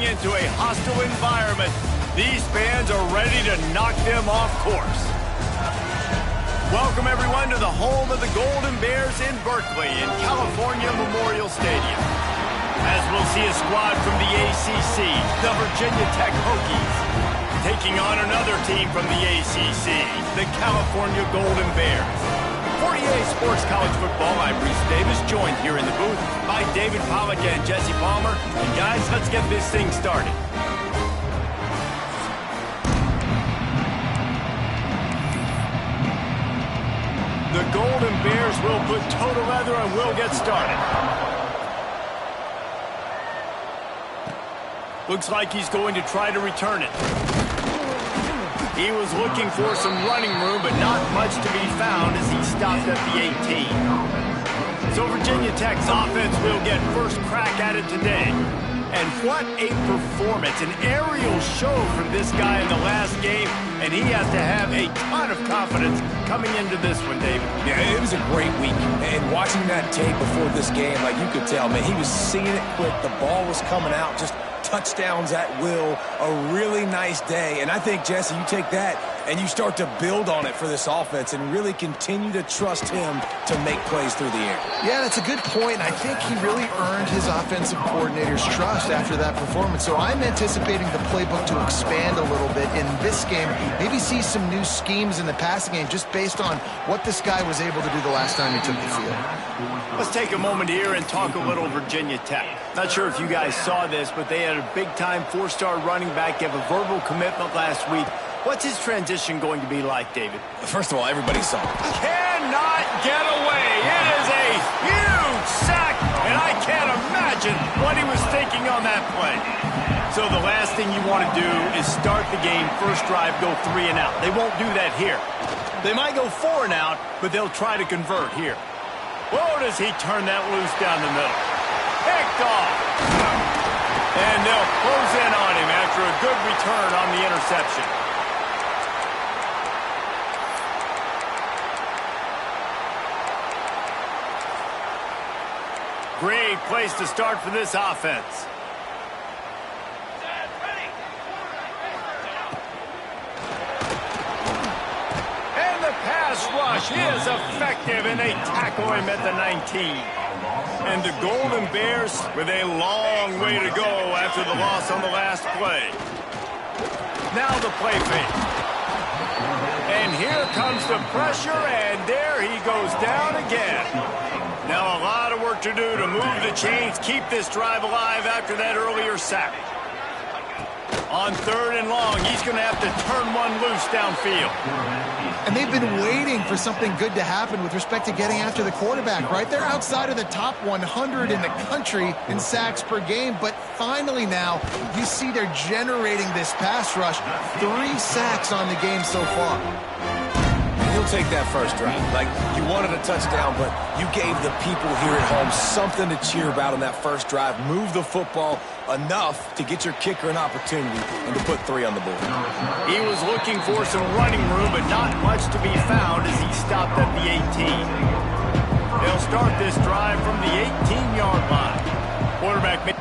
going into a hostile environment. These fans are ready to knock them off course. Welcome, everyone, to the home of the Golden Bears in Berkeley in California Memorial Stadium. As we'll see a squad from the ACC, the Virginia Tech Hokies, taking on another team from the ACC, the California Golden Bears. For EA Sports College Football, I'm Reese Davis, joined here in the booth by David Pollack and Jesse Palmer. And guys, let's get this thing started. The Golden Bears will put toe to leather and will get started. Looks like he's going to try to return it. He was looking for some running room, but not much to be found as he stopped at the 18. So Virginia Tech's offense will get first crack at it today. And what a performance, an aerial show from this guy in the last game, and he has to have a ton of confidence coming into this one, David. Yeah, it was a great week, and watching that tape before this game, like you could tell, man, he was seeing it quick, the ball was coming out, just touchdowns at will, a really nice day. And I think, Jesse, you take that and you start to build on it for this offense and really continue to trust him to make plays through the air. Yeah, that's a good point. I think he really earned his offensive coordinator's trust after that performance. So I'm anticipating the playbook to expand a little bit in this game. Maybe see some new schemes in the passing game just based on what this guy was able to do the last time he took the field. Let's take a moment here and talk a little Virginia Tech. Not sure if you guys saw this, but they had a big-time four-star running back give a verbal commitment last week. What's his transition going to be like, David? First of all, everybody saw it. Cannot get away. It is a huge sack, and I can't imagine what he was thinking on that play. So the last thing you want to do is start the game, first drive, go 3 and out. They won't do that here. They might go 4 and out, but they'll try to convert here. Whoa, does he turn that loose down the middle. Picked off. And they'll close in on him after a good return on the interception. Great place to start for this offense. And the pass rush is effective, and they tackle him at the 19. And the Golden Bears with a long way to go after the loss on the last play. Now the play fake. And here comes the pressure, and there he goes down again. Now a lot of work to do to move the chains, keep this drive alive after that earlier sack. On 3rd and long, he's going to have to turn one loose downfield. And they've been waiting for something good to happen with respect to getting after the quarterback, right? They're outside of the top 100 in the country in sacks per game, but finally now you see they're generating this pass rush. 3 sacks on the game so far. You'll take that first drive. Like, you wanted a touchdown, but you gave the people here at home something to cheer about on that first drive. Move the football enough to get your kicker an opportunity and to put 3 on the board. He was looking for some running room, but not much to be found as he stopped at the 18. They'll start this drive from the 18-yard line. Quarterback made...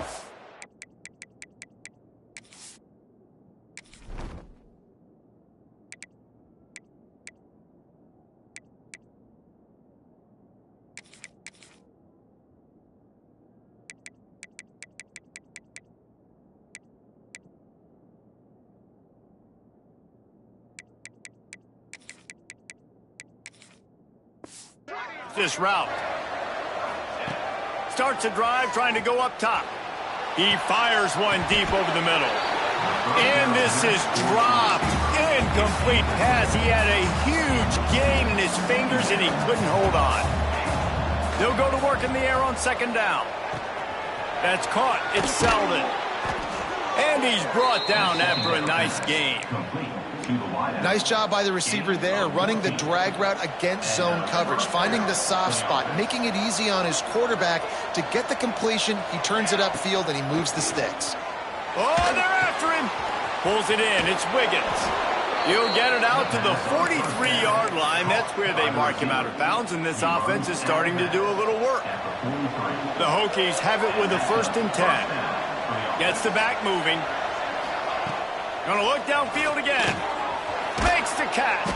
this route. Starts a drive trying to go up top. He fires one deep over the middle. And this is dropped. Incomplete pass. He had a huge gain in his fingers and he couldn't hold on. They'll go to work in the air on 2nd down. That's caught. It's Selden. And he's brought down after a nice gain. Nice job by the receiver there, running the drag route against zone coverage, finding the soft spot, making it easy on his quarterback to get the completion. He turns it upfield, and he moves the sticks. Oh, they're after him. Pulls it in. It's Wiggins. He'll get it out to the 43-yard line. That's where they mark him out of bounds, and this offense is starting to do a little work. The Hokies have it with a 1st and 10. Gets the back moving. Gonna look downfield again. Makes the catch.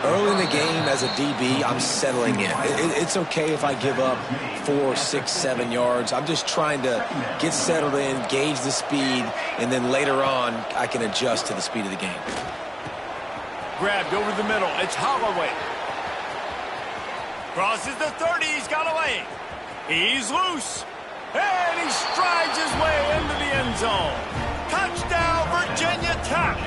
Early in the game as a DB, I'm settling in. It's okay if I give up 4, 6, 7 yards. I'm just trying to get settled in, gauge the speed, and then later on, I can adjust to the speed of the game. Grabbed over the middle. It's Holloway. Crosses the 30. He's got a lane. He's loose. And he strides his way into the end zone. Touchdown, Virginia Tech.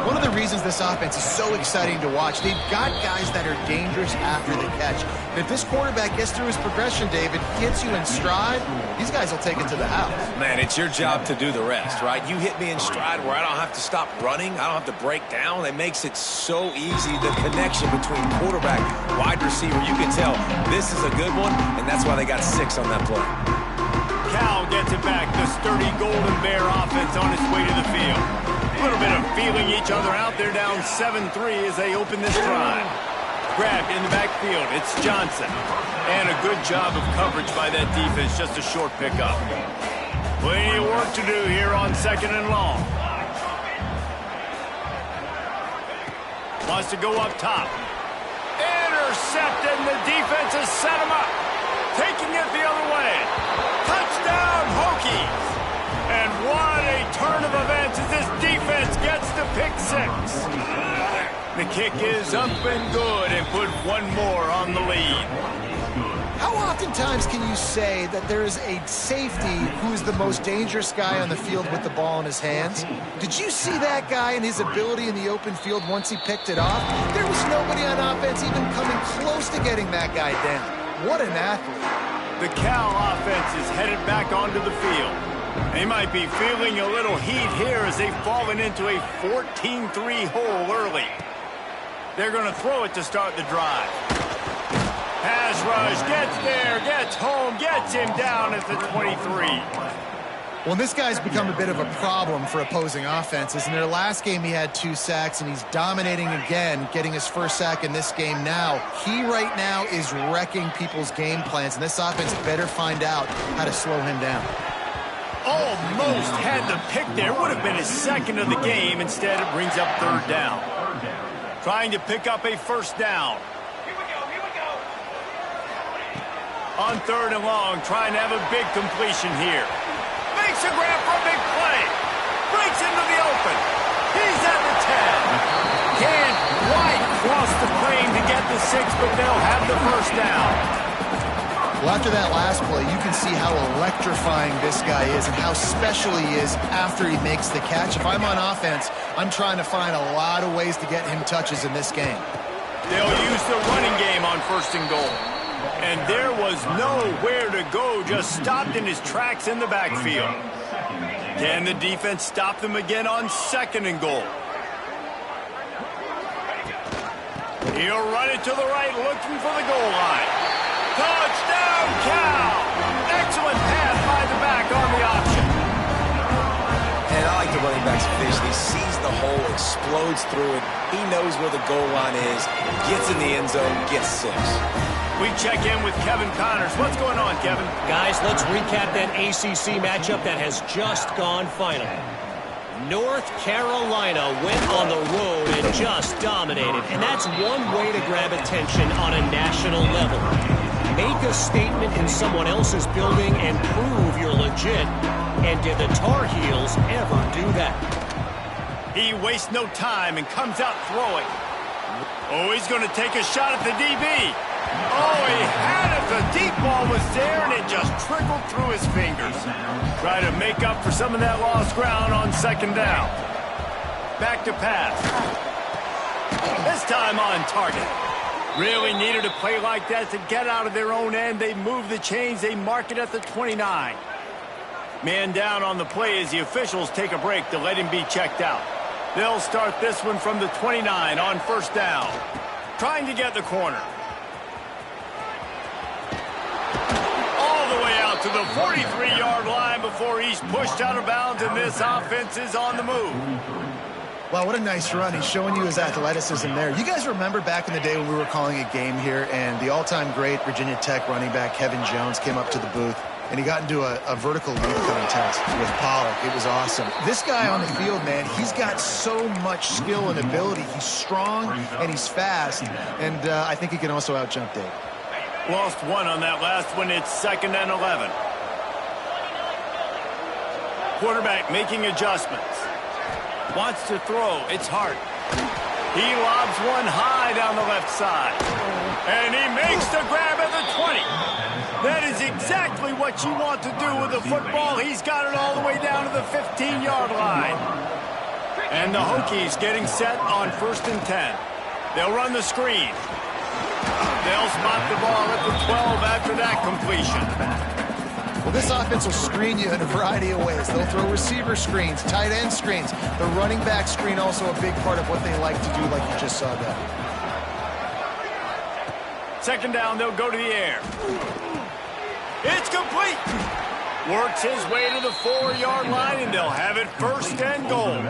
One of the reasons this offense is so exciting to watch, they've got guys that are dangerous after the catch. And if this quarterback gets through his progression, David, gets you in stride, these guys will take it to the house. Man, it's your job to do the rest, right? You hit me in stride where I don't have to stop running. I don't have to break down. It makes it so easy. The connection between quarterback, wide receiver, you can tell this is a good one, and that's why they got 6 on that play. Cal gets it back. The sturdy Golden Bear offense on its way to the field. A little bit of feeling each other out there, down 7-3 as they open this drive. Grabbed in the backfield. It's Johnson. And a good job of coverage by that defense. Just a short pickup. Plenty of work to do here on 2nd and long. Wants to go up top. Intercepted, and the defense has set him up. Taking it the other way. Touchdown, Hokies. And what a turn of events as this defense gets the pick 6. The kick is up and good and put one more on the lead. How oftentimes can you say that there is a safety who is the most dangerous guy on the field with the ball in his hands? Did you see that guy and his ability in the open field once he picked it off? There was nobody on offense even coming close to getting that guy down. What an athlete. The Cal offense is headed back onto the field. They might be feeling a little heat here as they've fallen into a 14-3 hole early. They're going to throw it to start the drive. Pass rush, gets there, gets home, gets him down at the 23. Well, this guy's become a bit of a problem for opposing offenses. In their last game, he had 2 sacks, and he's dominating again, getting his first sack in this game now. He right now is wrecking people's game plans, and this offense better find out how to slow him down. Almost had the pick there. Would have been his 2nd of the game. Instead, it brings up 3rd down. Trying to pick up a 1st down. On 3rd and long, trying to have a big completion here. Makes a grab for a big play. Breaks into the open. He's at the 10. Can't quite cross the plane to get the 6, but they'll have the 1st down. Well, after that last play, you can see how electrifying this guy is and how special he is after he makes the catch. If I'm on offense, I'm trying to find a lot of ways to get him touches in this game. They'll use the running game on 1st and goal. And there was nowhere to go, just stopped in his tracks in the backfield. Can the defense stop them again on 2nd and goal? He'll run it to the right, looking for the goal line. Touchdown, Cal! Excellent pass by the back on the option. And I like the running back's vision. He sees the hole, explodes through it. He knows where the goal line is, gets in the end zone, gets 6. We check in with Kevin Connors. What's going on, Kevin? Guys, let's recap that ACC matchup that has just gone final. North Carolina went on the road and just dominated, and that's one way to grab attention on a national level. Make a statement in someone else's building and prove you're legit. And did the Tar Heels ever do that? He wastes no time and comes out throwing. Oh, he's going to take a shot at the DB. Oh, he had it. The deep ball was there, and it just trickled through his fingers. Try to make up for some of that lost ground on 2nd down. Back to pass. This time on target. Really needed a play like that to get out of their own end. They move the chains. They mark it at the 29. Man down on the play as the officials take a break to let him be checked out. They'll start this one from the 29 on 1st down. Trying to get the corner. All the way out to the 43-yard line before he's pushed out of bounds, and this offense is on the move. Wow, what a nice run. He's showing you his athleticism there. You guys remember back in the day when we were calling a game here and the all-time great Virginia Tech running back Kevin Jones came up to the booth. and he got into a vertical leap contest with Pollock. It was awesome. This guy on the field, man, he's got so much skill and ability. He's strong and he's fast, and I think he can also out-jump Dave. Lost one on that last one. It's 2nd and 11. Quarterback making adjustments. Wants to throw. It's Hart. He lobs one high down the left side. And he makes the grab at the 20. That is exactly what you want to do with the football. He's got it all the way down to the 15-yard line. And the Hokies getting set on 1st and 10. They'll run the screen. They'll spot the ball at the 12 after that completion. Well, this offense will screen you in a variety of ways. They'll throw receiver screens, tight end screens. The running back screen also a big part of what they like to do, like you just saw there. 2nd down, they'll go to the air. It's complete. Works his way to the 4-yard line, and they'll have it 1st and goal.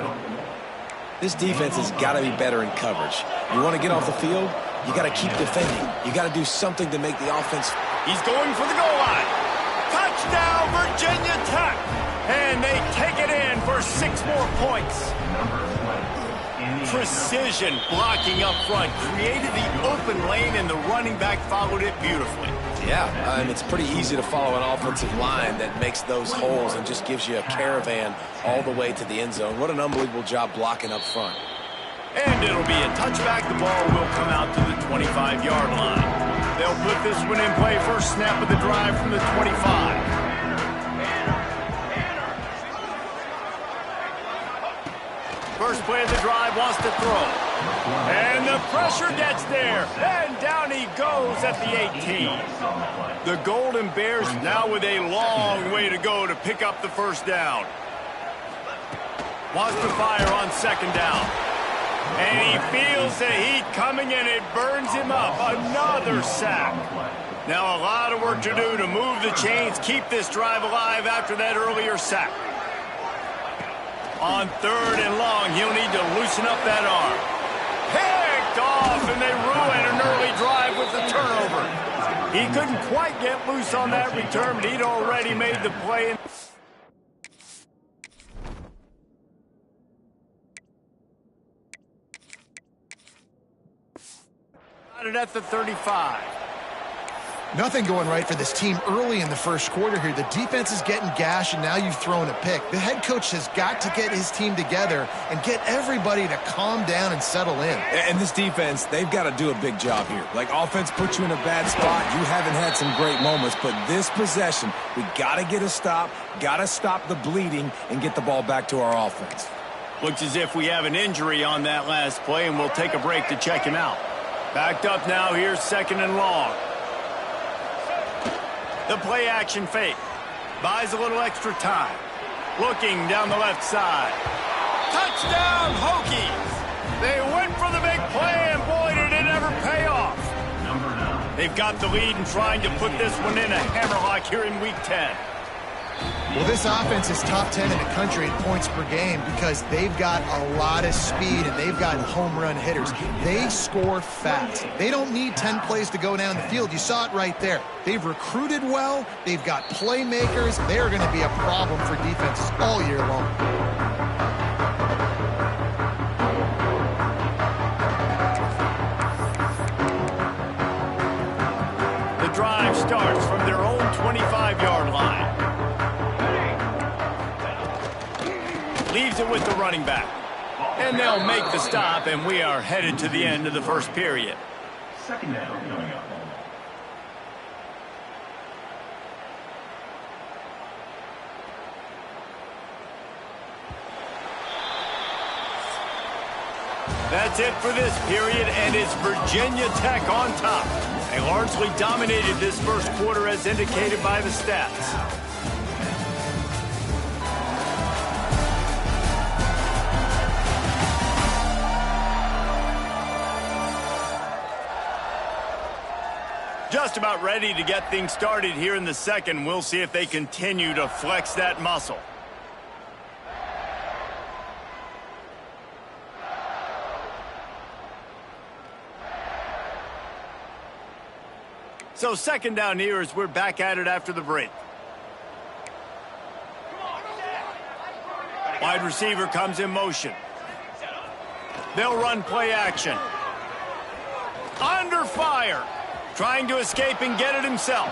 This defense has got to be better in coverage. You want to get off the field, you got to keep defending. You got to do something to make the offense. He's going for the goal line. Touchdown, Virginia Tech. And they take it in for 6 more points. Precision blocking up front created the open lane, and the running back followed it beautifully. Yeah, and it's pretty easy to follow an offensive line that makes those holes and just gives you a caravan all the way to the end zone. What an unbelievable job blocking up front. And it'll be a touchback. The ball will come out to the 25-yard line. They'll put this one in play. First snap of the drive from the 25. First play of the drive, wants to throw. And the pressure gets there. And down he goes at the 18. The Golden Bears now with a long way to go to pick up the 1st down. Wants to fire on 2nd down. And he feels the heat coming, and it burns him up. Another sack. Now a lot of work to do to move the chains, keep this drive alive after that earlier sack. On 3rd and long, he'll need to loosen up that arm. Picked off, and they ruin an early drive with the turnover. He couldn't quite get loose on that return, but he'd already made the play. Got it at the 35. Nothing going right for this team early in the 1st quarter here. The defense is getting gashed, and now you've thrown a pick. The head coach has got to get his team together and get everybody to calm down and settle in. And this defense, they've got to do a big job here. Like, offense puts you in a bad spot. You haven't had some great moments, but this possession, we got to get a stop, got to stop the bleeding, and get the ball back to our offense. Looks as if we have an injury on that last play, and we'll take a break to check him out. Backed up now, here's 2nd and long. The play action fake. Buys a little extra time. Looking down the left side. Touchdown, Hokies! They went for the big play, and boy, did it ever pay off. They've got the lead and trying to put this one in a hammerlock here in Week 10. Well, this offense is top 10 in the country in points per game because they've got a lot of speed and they've got home run hitters. They score fast. They don't need 10 plays to go down the field. You saw it right there. They've recruited well. They've got playmakers. They are going to be a problem for defenses all year long. The drive starts from their own 25-yard line. Leaves it with the running back. And they'll make the stop, and we are headed to the end of the 1st period. 2nd down coming up. That's it for this period, and it's Virginia Tech on top. They largely dominated this 1st quarter as indicated by the stats. Just about ready to get things started here in the 2nd. We'll see if they continue to flex that muscle. So 2nd down here as we're back at it after the break. Wide receiver comes in motion. They'll run play action. Under fire. Trying to escape and get it himself.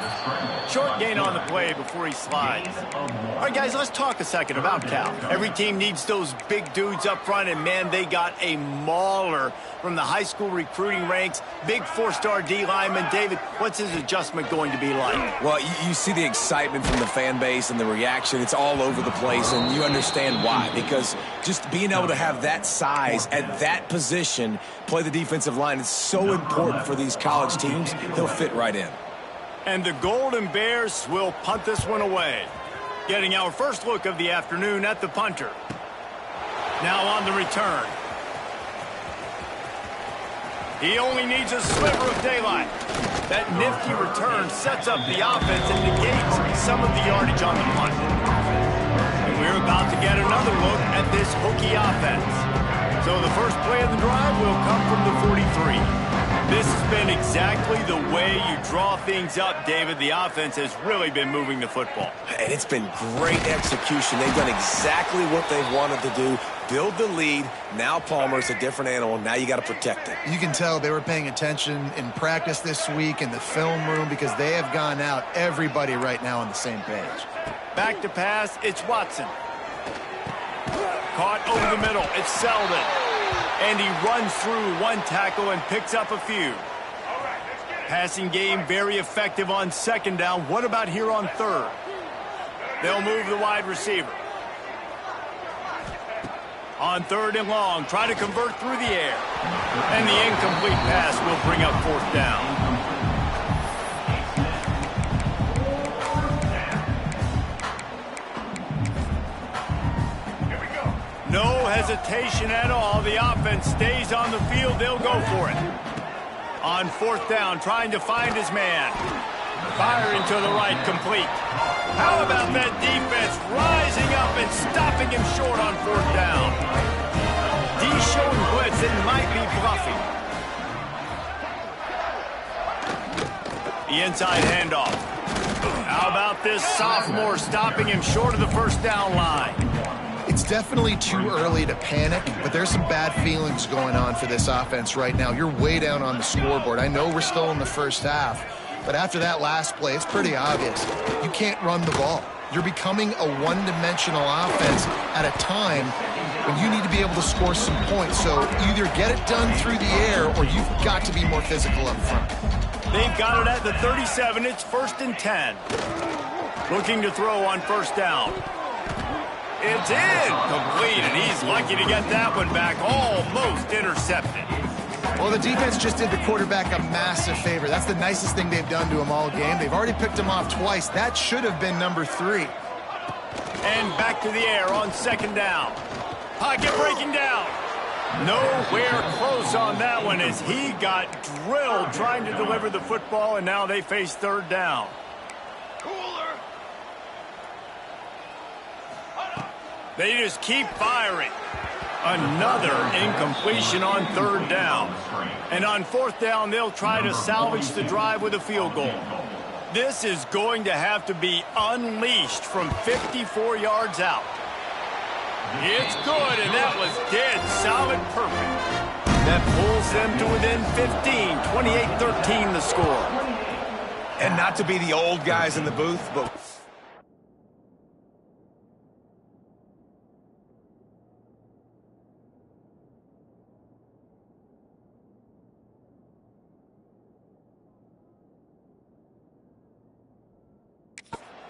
Short gain on the play before he slides. All right, guys, let's talk a second about Cal. Every team needs those big dudes up front, and, man, they got a mauler from the high school recruiting ranks. Big four-star D lineman. David, what's his adjustment going to be like? Well, you see the excitement from the fan base and the reaction. It's all over the place, and you understand why. Because just being able to have that size at that position, play the defensive line, it's so important for these college teams. He'll fit right in. And the Golden Bears will punt this one away. Getting our first look of the afternoon at the punter. Now on the return. He only needs a sliver of daylight. That nifty return sets up the offense and negates some of the yardage on the punt. And we're about to get another look at this hooky offense. So the first play of the drive will come from the 43. This has been exactly the way you draw things up, David. The offense has really been moving the football. And it's been great execution. They've done exactly what they've wanted to do. Build the lead. Now Palmer's a different animal. Now you got to protect it. You can tell they were paying attention in practice this week in the film room because they have gone out, everybody right now on the same page. Back to pass, it's Watson. Caught over the middle, it's Selden. And he runs through one tackle and picks up a few. Passing game very effective on second down. What about here on third? They'll move the wide receiver. On third and long, try to convert through the air. And the incomplete pass will bring up fourth down. No hesitation at all. The offense stays on the field. They'll go for it. On fourth down, trying to find his man. Firing to the right, complete. How about that defense rising up and stopping him short on fourth down? D showing blitz and might be bluffing. The inside handoff. How about this sophomore stopping him short of the first down line? It's definitely too early to panic, but there's some bad feelings going on for this offense right now. You're way down on the scoreboard. I know we're still in the first half, but after that last play, it's pretty obvious. You can't run the ball. You're becoming a one-dimensional offense at a time when you need to be able to score some points. So either get it done through the air or you've got to be more physical up front. They've got it at the 37. It's 1st and 10. Looking to throw on first down. It's incomplete, and he's lucky to get that one back. Almost intercepted. Well, the defense just did the quarterback a massive favor. That's the nicest thing they've done to him all game. They've already picked him off twice. That should have been number 3. And back to the air on second down. Pocket breaking down. Nowhere close on that one as he got drilled trying to deliver the football, and now they face third down. They just keep firing. Another incompletion on third down. And on fourth down, they'll try to salvage the drive with a field goal. This is going to have to be unleashed from 54 yards out. It's good, and that was dead solid perfect. That pulls them to within 15, 28-13 the score. And not to be the old guys in the booth, but...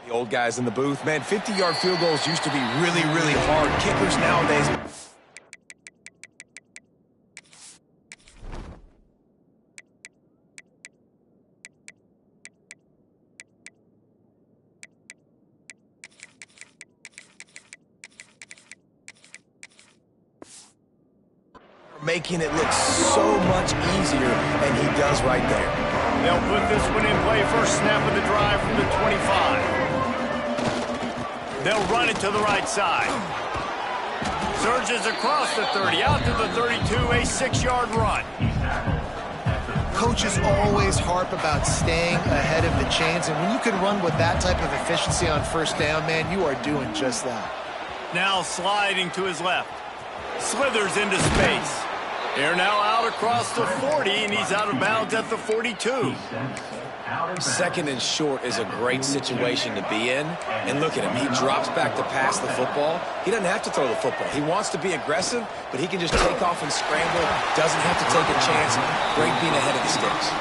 the old guys in the booth, man, 50-yard field goals used to be really, really hard. Kickers nowadays... making it look so much easier, and he does right there. They'll put this one in play. First snap of the drive from the 25. They'll run it to the right side. Surges across the 30, out to the 32, a 6-yard run. Coaches always harp about staying ahead of the chains, and when you can run with that type of efficiency on first down, man, you are doing just that. Now sliding to his left. Slithers into space. They're now out across the 40, and he's out of bounds at the 42. Second and short is a great situation to be in. And look at him. He drops back to pass the football. He doesn't have to throw the football. He wants to be aggressive, but he can just take off and scramble. Doesn't have to take a chance. Great being ahead of the sticks.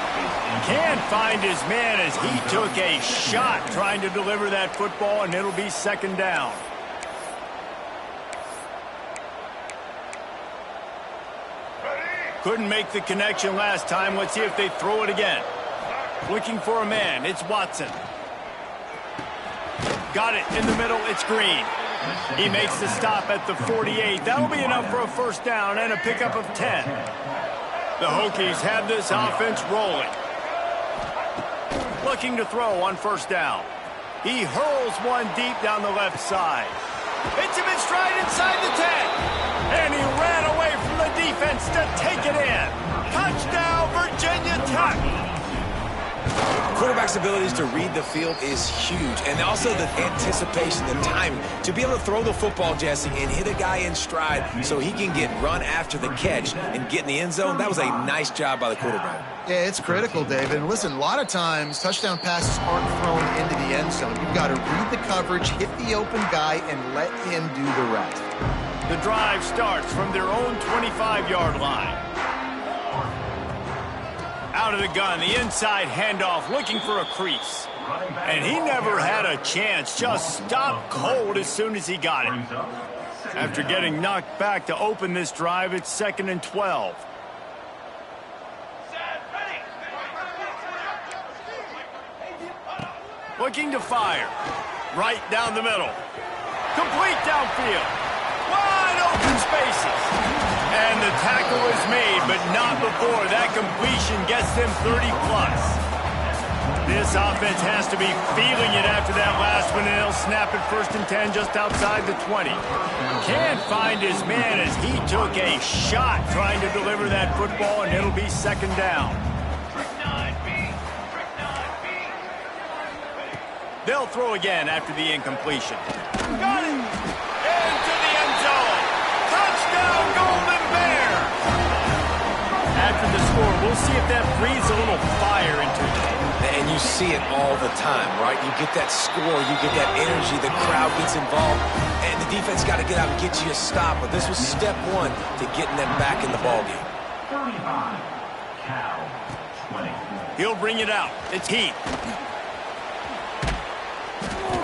Can't find his man as he took a shot trying to deliver that football, and it'll be second down. Couldn't make the connection last time. Let's see if they throw it again. Looking for a man. It's Watson. Got it in the middle. It's Green. He makes the stop at the 48. That'll be enough for a first down and a pickup of 10. The Hokies have this offense rolling. Looking to throw on first down. He hurls one deep down the left side. Hits him in stride inside the 10. And he ran away from the defense to take it in. Touchdown, Virginia Tech. Quarterback's abilities to read the field is huge, and also the anticipation, the timing. To be able to throw the football, Jesse, and hit a guy in stride so he can get run after the catch and get in the end zone, that was a nice job by the quarterback. Yeah, it's critical, David. And listen, a lot of times touchdown passes aren't thrown into the end zone. You've got to read the coverage, hit the open guy, and let him do the rest. The drive starts from their own 25-yard line. Out of the gun, the inside handoff, looking for a crease. And he never had a chance, just stopped cold as soon as he got it. After getting knocked back to open this drive, it's 2nd and 12. Looking to fire. Right down the middle. Complete downfield. Wide open spaces. And the tackle is made, but not before that completion gets them 30-plus. This offense has to be feeling it after that last one, and they'll snap it 1st and 10 just outside the 20. Can't find his man as he took a shot trying to deliver that football, and it'll be second down. They'll throw again after the incompletion. Got it! Into the end zone! Touchdown, Golden Bear! After the score, we'll see if that breathes a little fire into it. And you see it all the time, right? You get that score, you get that energy, the crowd gets involved, and the defense got to get out and get you a stop. But this was step one to getting them back in the ballgame. 35, Cal, 20. He'll bring it out. It's Heath.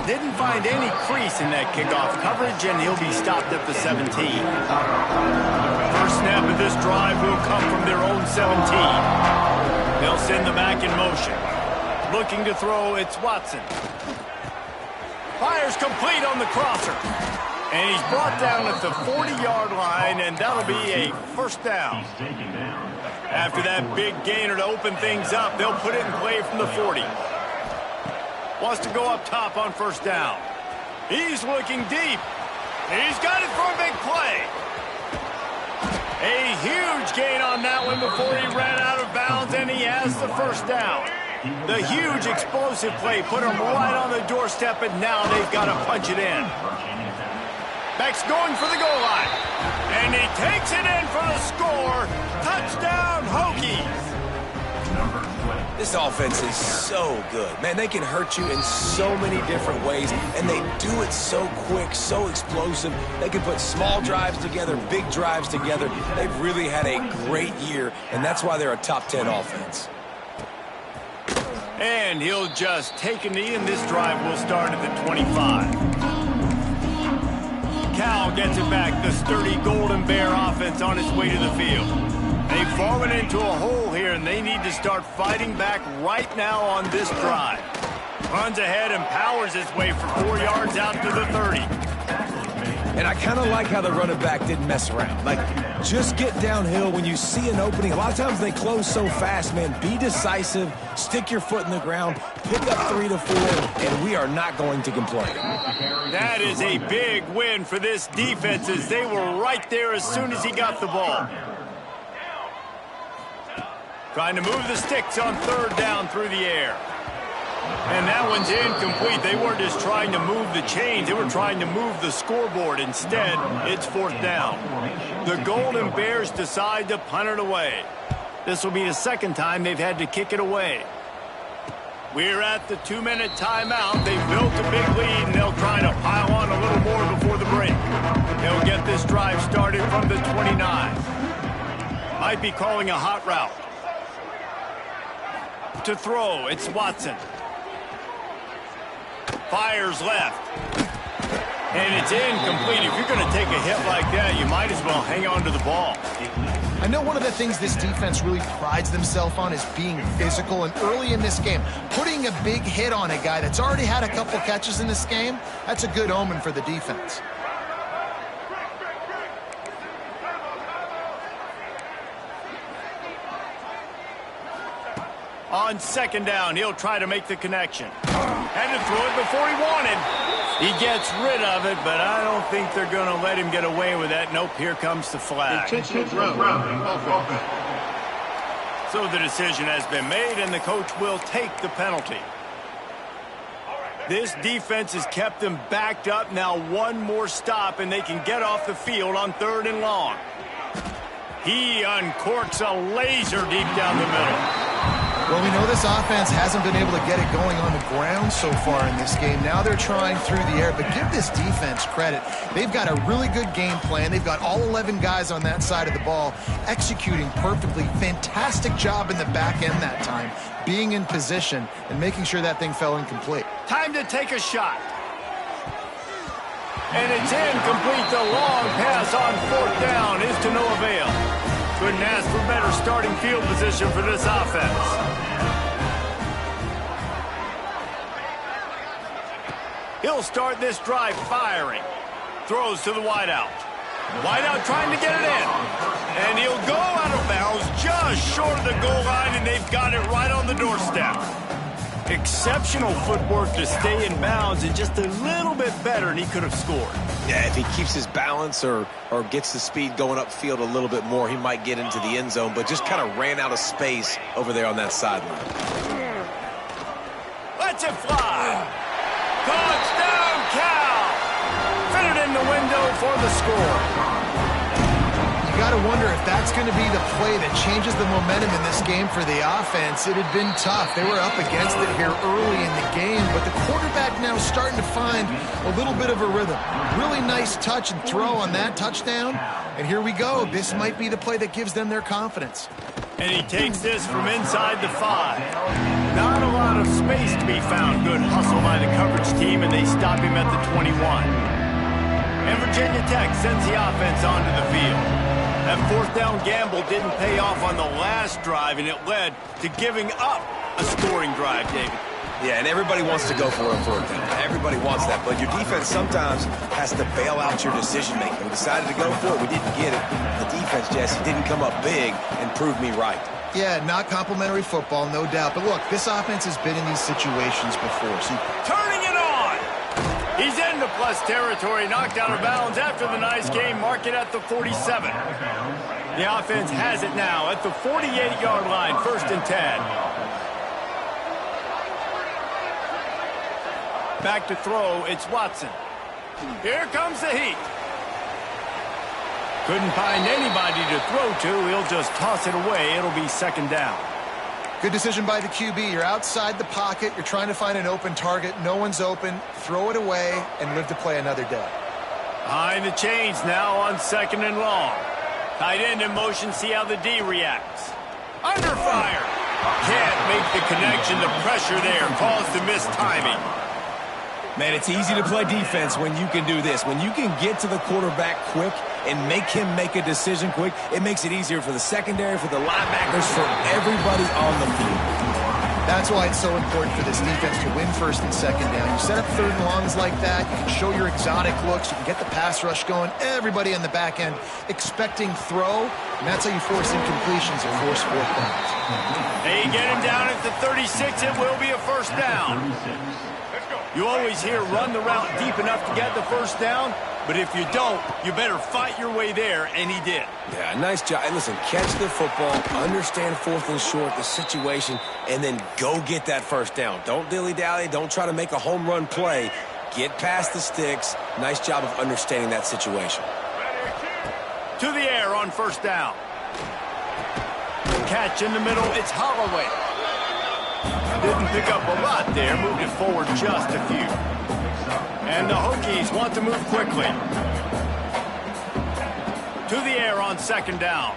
Didn't find any crease in that kickoff coverage, and he'll be stopped at the 17. First snap of this drive will come from their own 17. They'll send the back in motion. Looking to throw, it's Watson. Fires complete on the crosser. And he's brought down at the 40-yard line, and that'll be a first down. After that big gainer to open things up, they'll put it in play from the 40. Wants to go up top on first down. He's looking deep. He's got it for a big play. A huge gain on that one before he ran out of bounds, and he has the first down. The huge explosive play put him right on the doorstep, and now they've got to punch it in. Beck's going for the goal line. And he takes it in for the score. Touchdown, Hokies. This offense is so good. Man, they can hurt you in so many different ways, and they do it so quick, so explosive. They can put small drives together, big drives together. They've really had a great year, and that's why they're a top 10 offense. And he'll just take a knee, and this drive will start at the 25. Cal gets it back. The sturdy Golden Bear offense on its way to the field. They've fallen into a hole here, and they need to start fighting back right now on this drive. Runs ahead and powers his way for 4 yards out to the 30. And I kind of like how the running back didn't mess around. Like, just get downhill when you see an opening. A lot of times they close so fast, man. Be decisive, stick your foot in the ground, pick up 3 to 4, and we are not going to complain. That is a big win for this defense, as they were right there as soon as he got the ball. Trying to move the sticks on third down through the air. And that one's incomplete. They weren't just trying to move the chains. They were trying to move the scoreboard. Instead, it's 4th down. The Golden Bears decide to punt it away. This will be the second time they've had to kick it away. We're at the 2-minute timeout. They've built a big lead, and they'll try to pile on a little more before the break. They'll get this drive started from the 29. Might be calling a hot route. To throw, it's Watson. Fires left. And it's incomplete. If you're going to take a hit like that, you might as well hang on to the ball. I know one of the things this defense really prides themselves on is being physical, and early in this game, putting a big hit on a guy that's already had a couple catches in this game, that's a good omen for the defense. On 2nd down, he'll try to make the connection. Had to throw it before he wanted. He gets rid of it, but I don't think they're going to let him get away with that. Nope, here comes the flag. So the decision has been made, and the coach will take the penalty. This defense has kept them backed up. Now one more stop, and they can get off the field on 3rd and long. He uncorks a laser deep down the middle. Well, we know this offense hasn't been able to get it going on the ground so far in this game. Now they're trying through the air, but give this defense credit. They've got a really good game plan. They've got all 11 guys on that side of the ball executing perfectly. Fantastic job in the back end that time, being in position and making sure that thing fell incomplete. Time to take a shot. And it's incomplete. The long pass on 4th down is to no avail. Couldn't ask for better starting field position for this offense. He'll start this drive firing. Throws to the wideout. Wideout trying to get it in. And he'll go out of bounds just short of the goal line, and they've got it right on the doorstep. Exceptional footwork to stay in bounds, and just a little bit better, and he could have scored. Yeah, if he keeps his balance or gets the speed going upfield a little bit more, he might get into the end zone, but just kind of ran out of space over there on that sideline. Let's it fly. Touchdown, Cal. Fit it in the window for the score. You got to wonder if that's going to be the play that changes the momentum in this game for the offense. It had been tough. They were up against it here early in the game, but the quarterback now starting to find a little bit of a rhythm. Really nice touch and throw on that touchdown. And here we go. This might be the play that gives them their confidence. And he takes this from inside the 5. Not a lot of space to be found. Good hustle by the coverage team, and they stop him at the 21. And Virginia Tech sends the offense onto the field. That 4th down gamble didn't pay off on the last drive, and it led to giving up a scoring drive, David. Yeah, and everybody wants to go for a 4th down. Everybody wants that, but your defense sometimes has to bail out your decision-making. We decided to go for it. We didn't get it. The defense, Jesse, didn't come up big and prove me right. Yeah, not complimentary football, no doubt. But look, this offense has been in these situations before. So turning it on! He's into plus territory, knocked out of bounds after the nice game, mark it at the 47. The offense has it now at the 48-yard line, 1st and 10. Back to throw, it's Watson. Here comes the heat. Couldn't find anybody to throw to. He'll just toss it away. It'll be 2nd down. Good decision by the QB. You're outside the pocket. You're trying to find an open target. No one's open. Throw it away and live to play another day. Behind the chains now on 2nd and long. Tight end in motion. See how the D reacts. Under fire. Can't make the connection. The pressure there caused the missed timing. Man, it's easy to play defense when you can do this. When you can get to the quarterback quick and make him make a decision quick, it makes it easier for the secondary, for the linebackers, for everybody on the field. That's why it's so important for this defense to win 1st and 2nd down. You set up 3rd and longs like that, you can show your exotic looks, you can get the pass rush going, everybody on the back end expecting throw, and that's how you force incompletions and force 4th downs. They get him down at the 36. It will be a 1st down. You always hear run the route deep enough to get the first down, but if you don't, you better fight your way there, and he did. Yeah, nice job. And listen, catch the football, understand 4th and short, the situation, and then go get that first down. Don't dilly-dally. Don't try to make a home run play. Get past the sticks. Nice job of understanding that situation. To the air on first down. Catch in the middle. It's Holloway. Didn't pick up a lot there. Moved it forward just a few. And the Hokies want to move quickly. To the air on second down.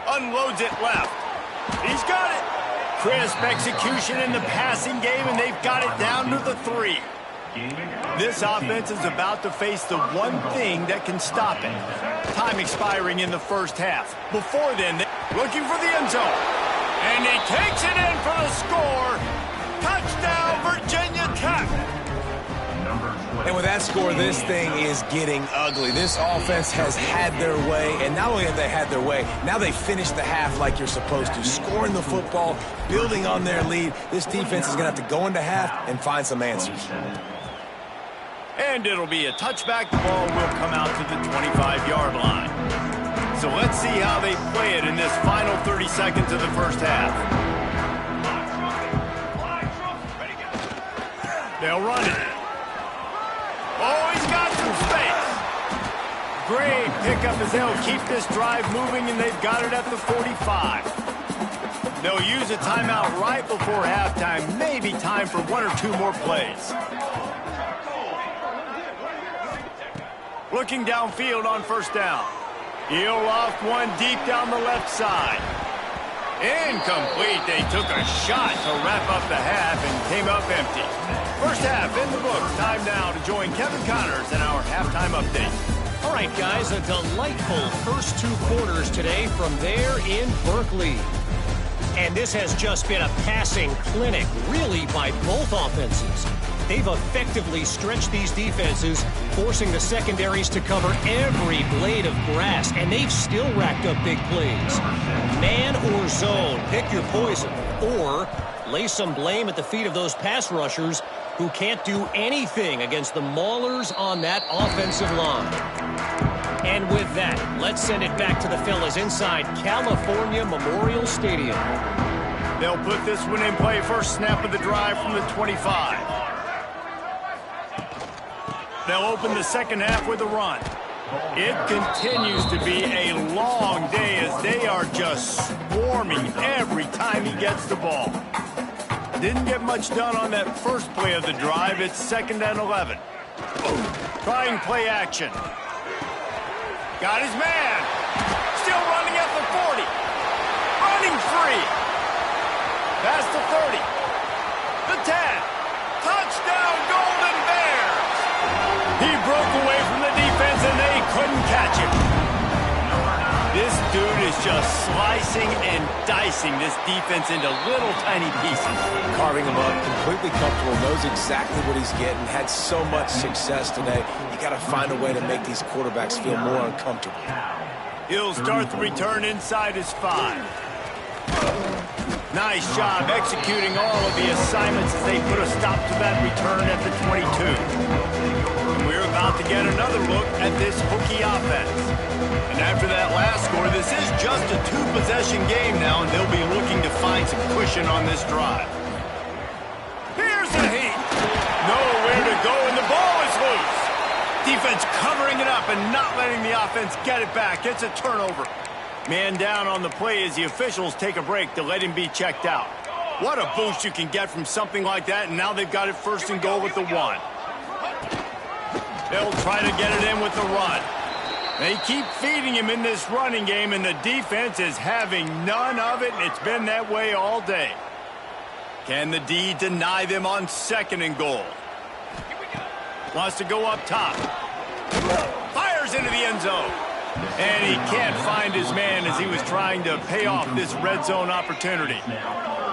Unloads it left. He's got it. Crisp execution in the passing game, and they've got it down to the 3. This offense is about to face the one thing that can stop it. Time expiring in the first half. Before then, they're looking for the end zone. And he takes it in for the score. Touchdown, Virginia Tech. And with that score, this thing is getting ugly. This offense has had their way, and not only have they had their way, now they finish the half like you're supposed to, scoring the football, building on their lead. This defense is going to have to go into half and find some answers. And it'll be a touchback. The ball will come out to the 25-yard line. So let's see how they play it in this final 30 seconds of the first half. They'll run it. Oh, he's got some space. Great pickup as they'll keep this drive moving, and they've got it at the 45. They'll use a timeout right before halftime. Maybe time for 1 or 2 more plays. Looking downfield on first down. He'll loft one deep down the left side. Incomplete. They took a shot to wrap up the half and came up empty. First half in the books. Time now to join Kevin Connors in our halftime update. All right, guys, a delightful first 2 quarters today from there in Berkeley. And this has just been a passing clinic, really, by both offenses. They've effectively stretched these defenses, forcing the secondaries to cover every blade of grass, and they've still racked up big plays. Man or zone, pick your poison, or lay some blame at the feet of those pass rushers who can't do anything against the maulers on that offensive line. And with that, let's send it back to the fellas inside California Memorial Stadium. They'll put this one in play. First snap of the drive from the 25. They'll open the second half with a run. It continues to be a long day as they are just swarming every time he gets the ball. Didn't get much done on that first play of the drive. It's 2nd and 11. Trying play action. Got his man. Still running at the 40. Running free. Past the 30. The 10. Touchdown, Golden Bears. He broke away from the defense and they couldn't catch him. This dude is just slicing and dicing this defense into little tiny pieces. Carving him up, completely comfortable, knows exactly what he's getting, had so much success today. You got to find a way to make these quarterbacks feel more uncomfortable. He'll start the return inside his 5. Nice job executing all of the assignments as they put a stop to that return at the 22. And we're about to get another look at this Hokie offense. And after that last score, this is just a 2-possession game now, and they'll be looking to find some cushion on this drive. Here's the heat. Nowhere to go, and the ball is loose. Defense covering it up and not letting the offense get it back. It's a turnover. Man down on the play as the officials take a break to let him be checked out. What a boost you can get from something like that, and now they've got it 1st and goal with the 1. They'll try to get it in with the run. They keep feeding him in this running game, and the defense is having none of it, and it's been that way all day. Can the D deny them on 2nd and goal? Wants to go up top. Fires into the end zone. And he can't find his man as he was trying to pay off this red zone opportunity.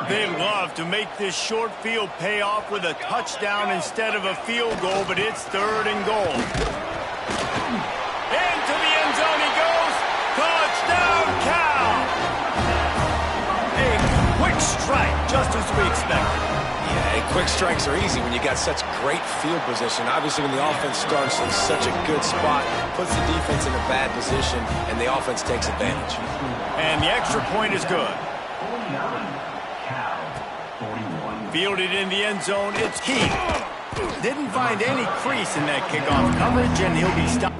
They love to make this short field pay off with a touchdown instead of a field goal, but it's 3rd and goal. Into the end zone he goes. Touchdown, Cal! A quick strike, just as we expected. Yeah, Yeah, and quick strikes are easy when you got such great field position. Obviously, when the offense starts in such a good spot, puts the defense in a bad position, and the offense takes advantage. And the extra point is good. 49. Cal 41. Fielded in the end zone, it's Heath. Didn't find any crease in that kickoff coverage, and he'll be stopped.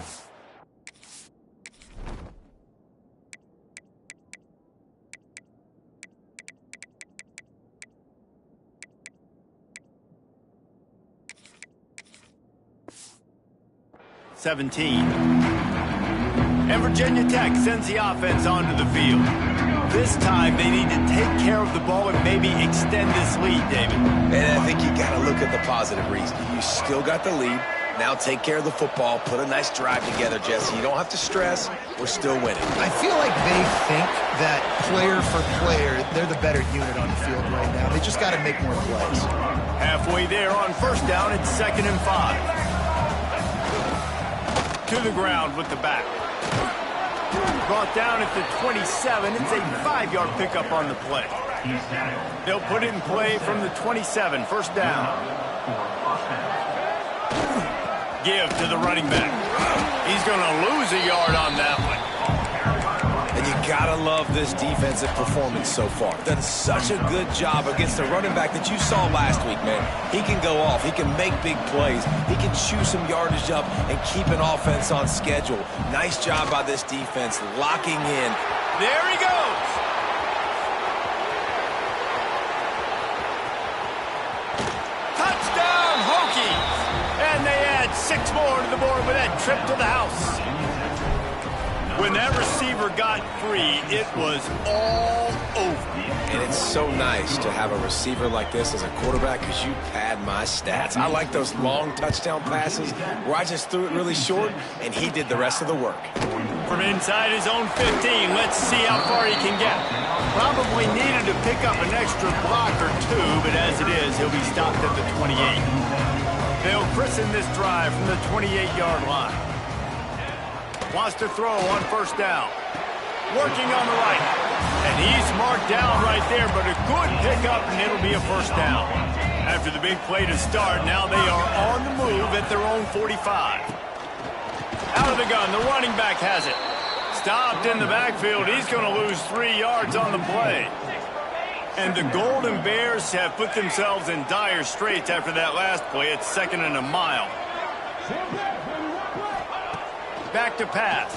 And Virginia Tech sends the offense onto the field. This time they need to take care of the ball and maybe extend this lead, David. And I think you got to look at the positive reason. You still got the lead. Now take care of the football. Put a nice drive together, Jesse. You don't have to stress. We're still winning. I feel like they think that player for player, they're the better unit on the field right now. They just got to make more plays. Halfway there on first down, it's 2nd and 5. To the ground with the back. Brought down at the 27. It's a 5-yard pickup on the play. They'll put it in play from the 27. First down. Give to the running back. He's going to lose a yard on that one. And you gotta love this defensive performance so far. Done such a good job against the running back that you saw last week, man. He can go off. He can make big plays. He can chew some yardage up and keep an offense on schedule. Nice job by this defense locking in. There he goes. Touchdown, Hokies. And they add 6 more to the board with that trip to the house. When that receiver got free, it was all over. And it's so nice to have a receiver like this as a quarterback because you pad my stats. I like those long touchdown passes where I just threw it really short and he did the rest of the work. From inside his own 15, let's see how far he can get. Probably needed to pick up an extra block or two, but as it is, he'll be stopped at the 28. They'll christen this drive from the 28-yard line. Wants to throw on first down. Working on the right. And he's marked down right there, but a good pickup, and it'll be a first down. After the big play to start, now they are on the move at their own 45. Out of the gun, the running back has it. Stopped in the backfield. He's going to lose 3 yards on the play. And the Golden Bears have put themselves in dire straits after that last play. It's 2nd and a mile. Back to pass.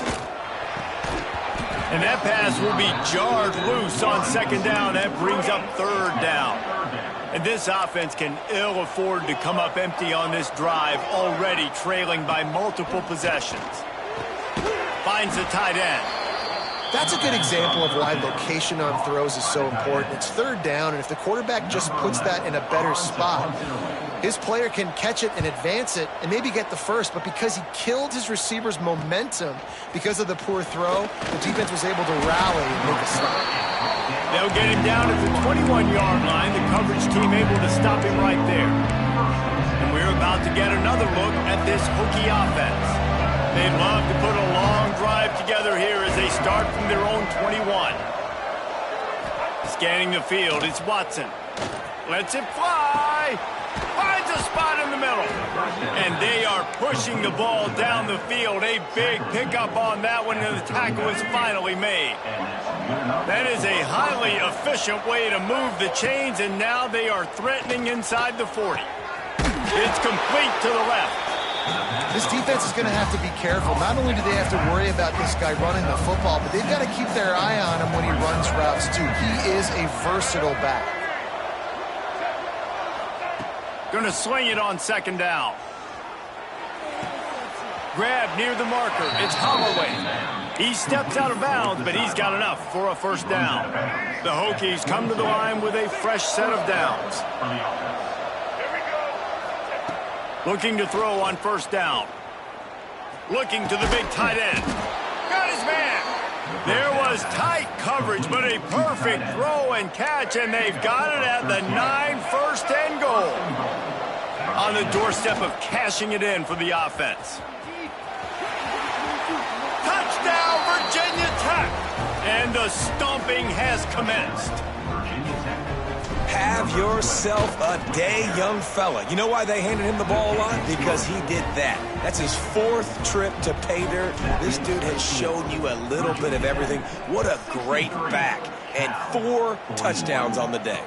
And that pass will be jarred loose on 2nd down. That brings up 3rd down. And this offense can ill afford to come up empty on this drive, already trailing by multiple possessions. Finds the tight end. That's a good example of why location on throws is so important. It's 3rd down, and if the quarterback just puts that in a better spot, his player can catch it and advance it and maybe get the first, but because he killed his receiver's momentum because of the poor throw, the defense was able to rally and make a stop. They'll get him down at the 21-yard line. The coverage team able to stop him right there. And we're about to get another look at this Hokie offense. They'd love to put a long drive together here as they start from their own 21. Scanning the field, it's Watson. Lets it fly. Finds a spot in the middle. And they are pushing the ball down the field. A big pickup on that one, and the tackle is finally made. That is a highly efficient way to move the chains, and now they are threatening inside the 40. It's complete to the left. This defense is going to have to be careful. Not only do they have to worry about this guy running the football, but they've got to keep their eye on him when he runs routes too. He is a versatile back. Going to sling it on 2nd down. Grab near the marker. It's Holloway. He steps out of bounds, but he's got enough for a first down. The Hokies come to the line with a fresh set of downs. Looking to throw on first down. Looking to the big tight end. Got his man. There was tight coverage, but a perfect throw and catch, and they've got it at the 9, 1st and goal. On the doorstep of cashing it in for the offense. Touchdown, Virginia Tech! And the stomping has commenced. Have yourself a day, young fella. You know why they handed him the ball a lot? Because he did that. That's his 4th trip to pay dirt. This dude has shown you a little bit of everything. What a great back. And 4 touchdowns on the day.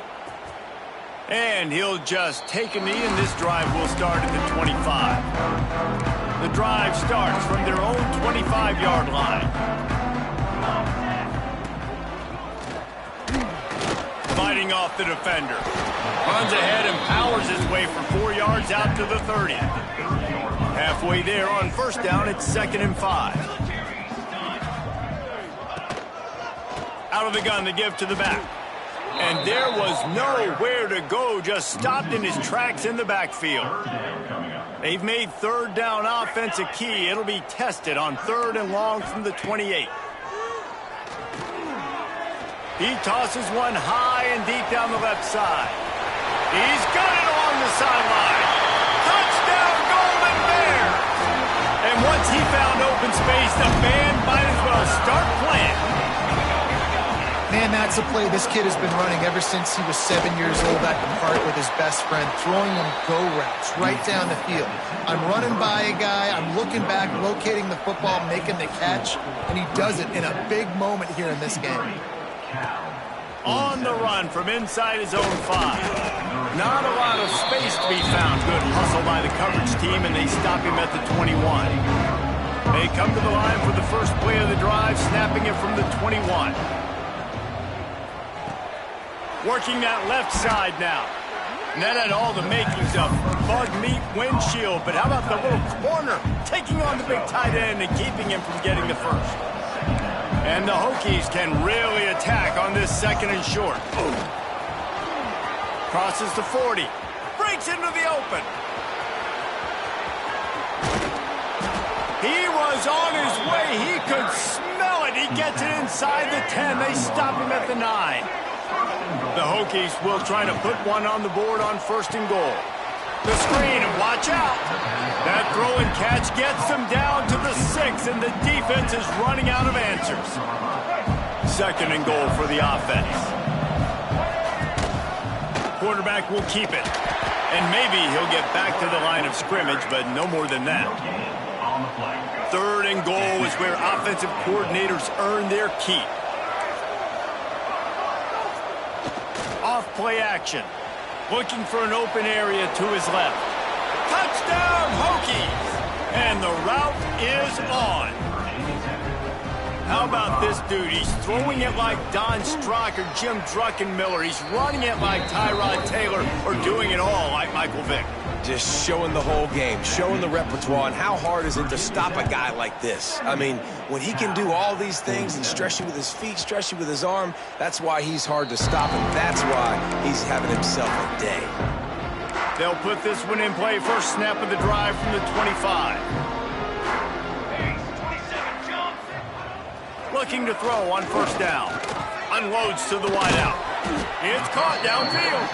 And he'll just take a knee, and this drive will start at the 25. The drive starts from their own 25-yard line. Fighting off the defender. Runs ahead and powers his way for 4 yards out to the 30. Halfway there on first down, it's 2nd and 5. Out of the gun, the give to the back. And there was nowhere to go, just stopped in his tracks in the backfield. They've made 3rd down offense a key. It'll be tested on 3rd and long from the 28. He tosses one high and deep down the left side. He's got it along the sideline. Touchdown, Golden Bears! And once he found open space, the band might as well start playing. Man, that's a play this kid has been running ever since he was 7 years old at the park with his best friend, throwing him go routes right down the field. I'm running by a guy, I'm looking back, locating the football, making the catch, and he does it in a big moment here in this game. On the run from inside his own 5. Not a lot of space to be found. Good hustle by the coverage team, and they stop him at the 21. They come to the line for the first play of the drive, snapping it from the 21. Working that left side now. And that had all the makings of bug meat windshield, but how about the little corner taking on the big tight end and keeping him from getting the first? And the Hokies can really attack on this 2nd and short. Crosses the 40. Breaks into the open. He was on his way. He could smell it. He gets it inside the 10. They stop him at the 9. The Hokies will try to put one on the board on 1st and goal. The screen, and watch out. That throw and catch gets them down to the 6, and the defense is running out of answers. 2nd and goal for the offense. Quarterback will keep it. And maybe he'll get back to the line of scrimmage, but no more than that. 3rd and goal is where offensive coordinators earn their keep. Off play action. Looking for an open area to his left. Touchdown, Hokies! And the route is on. How about this dude? He's throwing it like Don Strock or Jim Druckenmiller. He's running it like Tyrod Taylor, or doing it all like Michael Vick. Just showing the whole game, showing the repertoire, and how hard is it to stop a guy like this? I mean, when he can do all these things and stretch you with his feet, stretch you with his arm, that's why he's hard to stop, and that's why he's having himself a day. They'll put this one in play. First snap of the drive from the 25. Looking to throw on 1st down. Unloads to the wideout. It's caught downfield.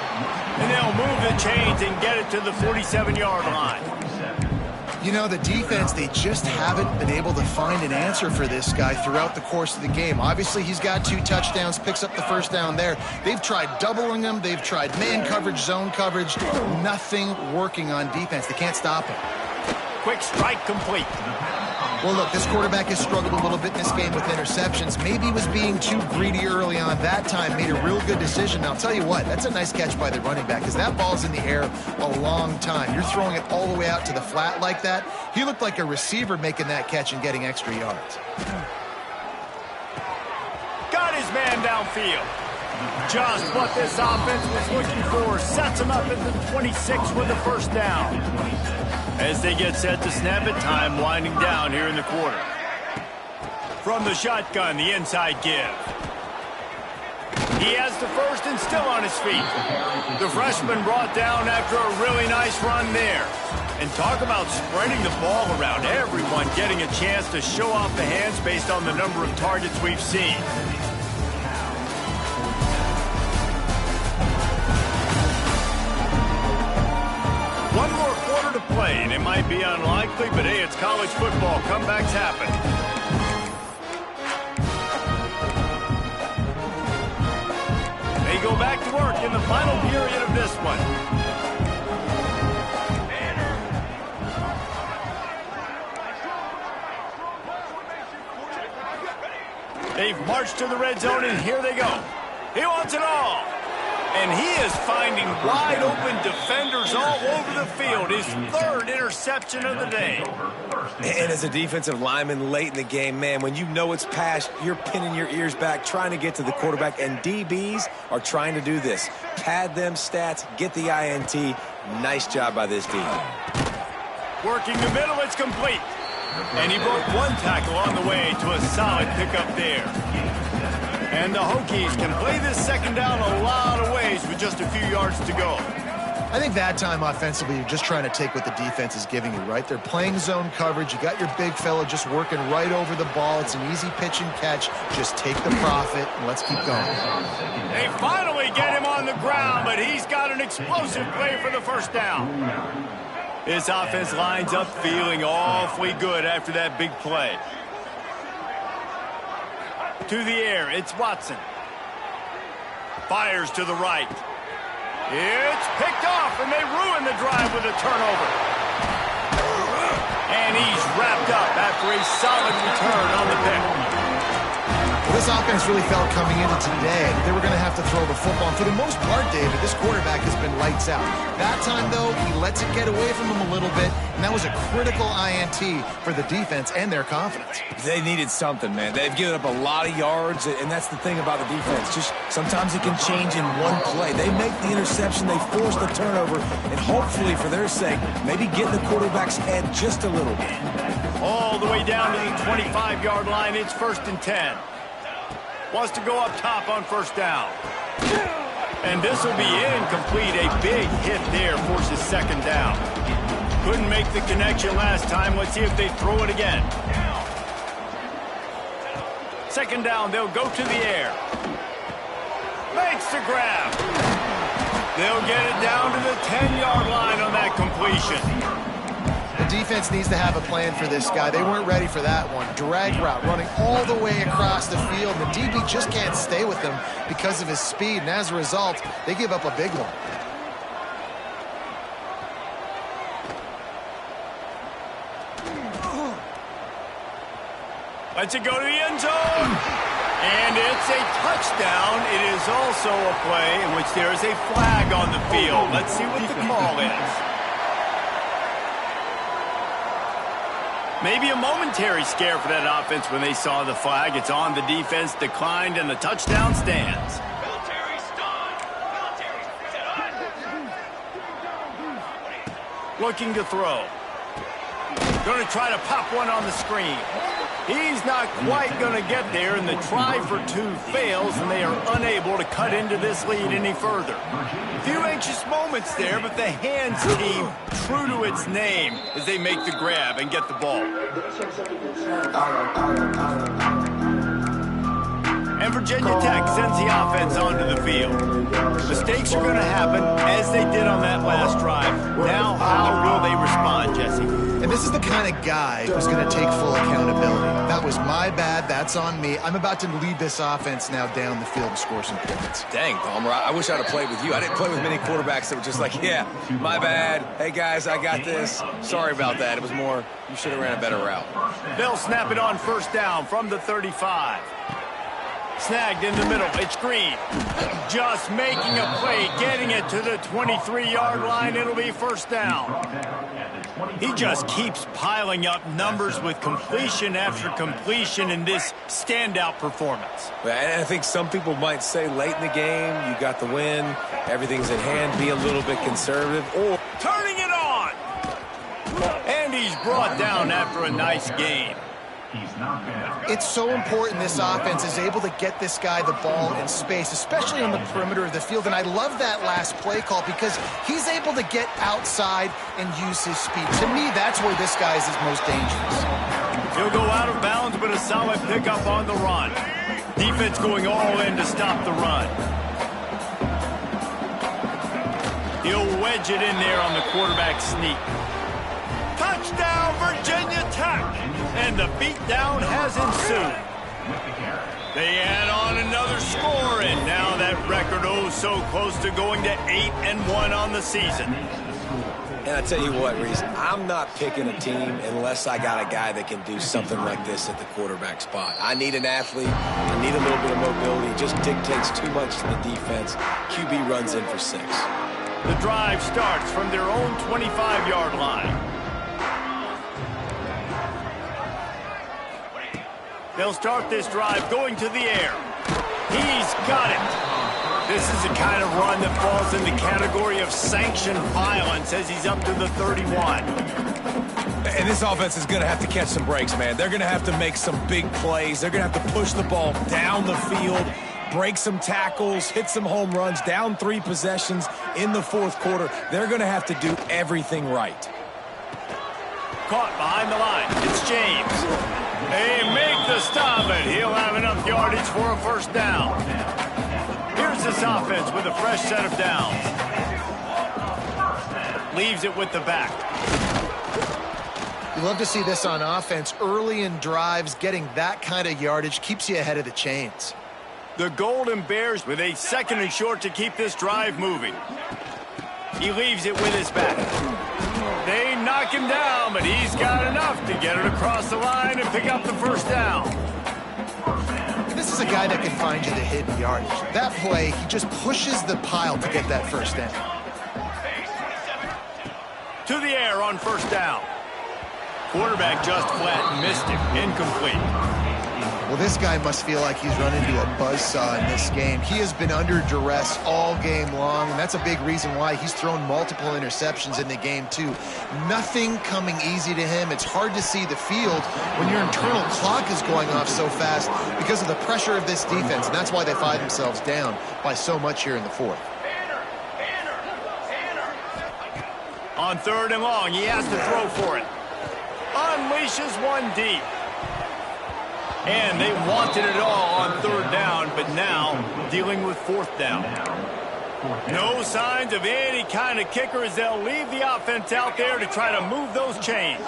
And they'll move the chains and get it to the 47-yard line. You know, the defense, they just haven't been able to find an answer for this guy throughout the course of the game. Obviously, he's got 2 touchdowns, picks up the 1st down there. They've tried doubling him. They've tried man coverage, zone coverage. Nothing working on defense. They can't stop him. Quick strike complete. Well, look, this quarterback has struggled a little bit in this game with interceptions. Maybe he was being too greedy early on. That time made a real good decision. Now, I'll tell you what, that's a nice catch by the running back, because that ball's in the air a long time. You're throwing it all the way out to the flat like that. He looked like a receiver making that catch and getting extra yards. Got his man downfield. Just what this offense was looking for. Sets him up at the 26 with the 1st down. As they get set to snap it, time winding down here in the quarter. From the shotgun, the inside give. He has the 1st and still on his feet. The freshman brought down after a really nice run there. And talk about spreading the ball around. Everyone getting a chance to show off the hands based on the number of targets we've seen. One more quarter to play, and it might be unlikely, but hey, it's college football. Comebacks happen. They go back to work in the final period of this one. They've marched to the red zone, and here they go. He wants it all. And he is finding wide-open defenders all over the field. His third interception of the day. And as a defensive lineman late in the game, man, when you know it's past, you're pinning your ears back, trying to get to the quarterback, and DBs are trying to do this. Pad them stats, get the INT. Nice job by this D. Working the middle, it's complete. And he broke one tackle on the way to a solid pickup there. And the Hokies can play this second down a lot of ways with just a few yards to go. I think that time offensively, you're just trying to take what the defense is giving you, right? They're playing zone coverage. You got your big fella just working right over the ball. It's an easy pitch and catch. Just take the profit, and let's keep going. They finally get him on the ground, but he's got an explosive play for the first down. This offense lines up feeling awfully good after that big play. To the air, it's Watson. Fires to the right. It's picked off, and they ruin the drive with a turnover. And he's wrapped up after a solid return on the pick. This offense really felt coming into today they were going to have to throw the football. And for the most part, David, this quarterback has been lights out. That time, though, he lets it get away from him a little bit, and that was a critical INT for the defense and their confidence. They needed something, man. They've given up a lot of yards, and that's the thing about the defense. Just sometimes it can change in one play. They make the interception, they force the turnover, and hopefully, for their sake, maybe get in the quarterback's head just a little bit. All the way down to the 25-yard line, it's 1st and 10. Wants to go up top on first down. And this will be incomplete. A big hit there forces second down. Couldn't make the connection last time. Let's see if they throw it again. Second down, they'll go to the air. Makes the grab. They'll get it down to the 10-yard line on that completion. The defense needs to have a plan for this guy. They weren't ready for that one. Drag route running all the way across the field. The DB just can't stay with him because of his speed, and as a result, they give up a big one. Lets it go to the end zone. And it's a touchdown. It is also a play in which there is a flag on the field. Let's see what the call is. Maybe a momentary scare for that offense when they saw the flag. It's on, the defense declined, and the touchdown stands. Looking to throw. Going to try to pop one on the screen. He's not quite going to get there, and the try for two fails, and they are unable to cut into this lead any further. A few anxious moments there, but the hands team true to its name as they make the grab and get the ball. And Virginia Tech sends the offense onto the field. Mistakes are going to happen as they did on that last drive. Now, how will they respond, Jesse? And this is the kind of guy who's going to take full accountability. That was my bad. That's on me. I'm about to lead this offense now down the field and score some points. Dang, Palmer, I wish I'd have played with you. I didn't play with many quarterbacks that were just like, yeah, my bad. Hey, guys, I got this. Sorry about that. It was more, you should have ran a better route. They'll snap it on first down from the 35. Snagged in the middle. It's Green. Just making a play, getting it to the 23-yard line. It'll be first down. He just keeps piling up numbers with completion after completion in this standout performance. And I think some people might say late in the game, you got the win, everything's in hand, be a little bit conservative. Or turning it on. And he's brought down after a nice gain. It's so important this offense is able to get this guy the ball in space, especially on the perimeter of the field. And I love that last play call because he's able to get outside and use his speed. To me, that's where this guy is his most dangerous. He'll go out of bounds, but a solid pickup on the run. Defense going all in to stop the run. He'll wedge it in there on the quarterback sneak. Touchdown, Virginia Tech! And the beatdown has ensued. with the carry. They add on another score, and now that record oh so close to going to 8-1 on the season. And I tell you what, Reese, I'm not picking a team unless I got a guy that can do something like this at the quarterback spot. I need an athlete. I need a little bit of mobility. It just dictates too much to the defense. QB runs in for 6. The drive starts from their own 25-yard line. They'll start this drive going to the air. He's got it. This is the kind of run that falls in the category of sanctioned violence as he's up to the 31. And this offense is going to have to catch some breaks, man. They're going to have to make some big plays. They're going to have to push the ball down the field, break some tackles, hit some home runs, down 3 possessions in the fourth quarter. They're going to have to do everything right. Caught behind the line. It's James. They make the stop, and he'll have enough yardage for a first down. Here's this offense with a fresh set of downs. Leaves it with the back. You love to see this on offense. Early in drives, getting that kind of yardage keeps you ahead of the chains. The Golden Bears with a 2nd and short to keep this drive moving. He leaves it with his back. They knock him down, but he's got enough to get it across the line and pick up the first down. This is a guy that can find you the hidden yardage. That play, he just pushes the pile to get that first down. To the air on first down. Quarterback just flat missed him. Incomplete. Well, this guy must feel like he's run into a buzzsaw in this game. He has been under duress all game long, and that's a big reason why he's thrown multiple interceptions in the game, too. Nothing coming easy to him. It's hard to see the field when your internal clock is going off so fast because of the pressure of this defense, and that's why they find themselves down by so much here in the fourth. On 3rd and long, he has to throw for it. Unleashes one deep. And they wanted it all on 3rd down, but now dealing with 4th down. No signs of any kind of kicker as they'll leave the offense out there to try to move those chains.